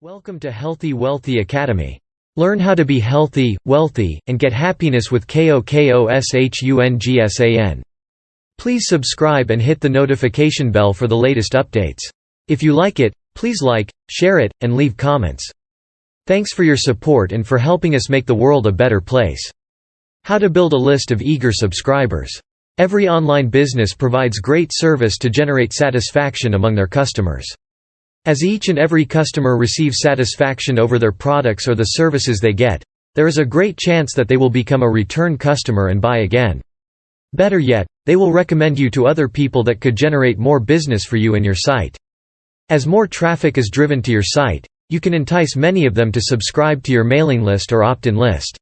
Welcome to Healthy Wealthy Academy. Learn how to be healthy, wealthy, and get happiness with KOKOSHUNGSAN. Please subscribe and hit the notification bell for the latest updates. If you like it, please like, share it, and leave comments. Thanks for your support and for helping us make the world a better place. How to build a list of eager subscribers. Every online business provides great service to generate satisfaction among their customers. As each and every customer receives satisfaction over their products or the services they get, there is a great chance that they will become a return customer and buy again. Better yet, they will recommend you to other people that could generate more business for you and your site. As more traffic is driven to your site, you can entice many of them to subscribe to your mailing list or opt-in list.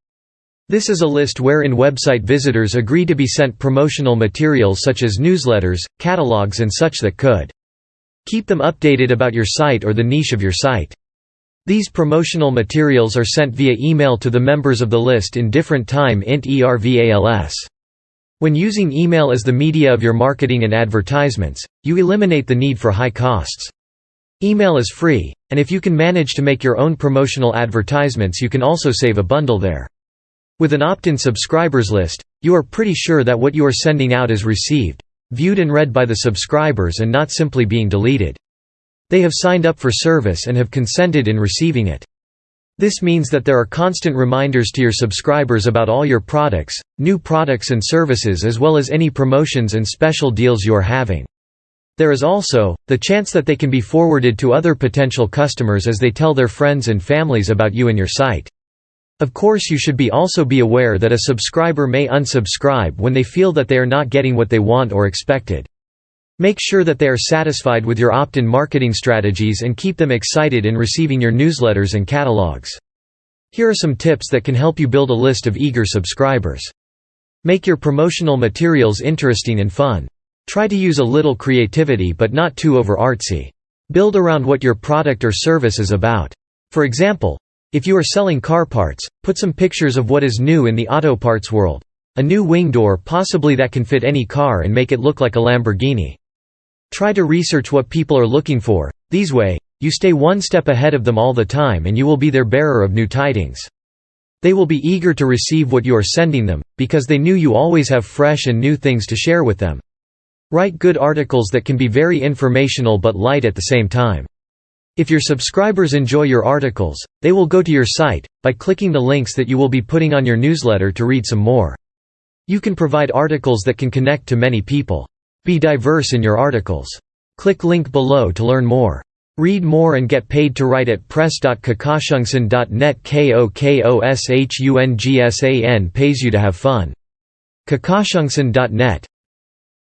This is a list wherein website visitors agree to be sent promotional materials such as newsletters, catalogs and such that could keep them updated about your site or the niche of your site. These promotional materials are sent via email to the members of the list in different time intervals. When using email as the media of your marketing and advertisements, you eliminate the need for high costs. Email is free, and if you can manage to make your own promotional advertisements, you can also save a bundle there. With an opt-in subscribers list, you are pretty sure that what you are sending out is received, viewed and read by the subscribers and not simply being deleted. They have signed up for service and have consented in receiving it. This means that there are constant reminders to your subscribers about all your products, new products and services, as well as any promotions and special deals you are having. There is also the chance that they can be forwarded to other potential customers as they tell their friends and families about you and your site. Of course, you should also be aware that a subscriber may unsubscribe when they feel that they are not getting what they want or expected. Make sure that they are satisfied with your opt-in marketing strategies and keep them excited in receiving your newsletters and catalogs. Here are some tips that can help you build a list of eager subscribers. Make your promotional materials interesting and fun. Try to use a little creativity but not too over artsy. Build around what your product or service is about. For example, if you are selling car parts, put some pictures of what is new in the auto parts world. A new wing door possibly that can fit any car and make it look like a Lamborghini. Try to research what people are looking for. These way, you stay one step ahead of them all the time and you will be their bearer of new tidings. They will be eager to receive what you are sending them, because they knew you always have fresh and new things to share with them. Write good articles that can be very informational but light at the same time. If your subscribers enjoy your articles, they will go to your site, by clicking the links that you will be putting on your newsletter to read some more. You can provide articles that can connect to many people. Be diverse in your articles. Click link below to learn more. Read more and get paid to write at press.kokoshungsan.net. KOKOSHUNGSAN pays you to have fun. kokoshungsan.net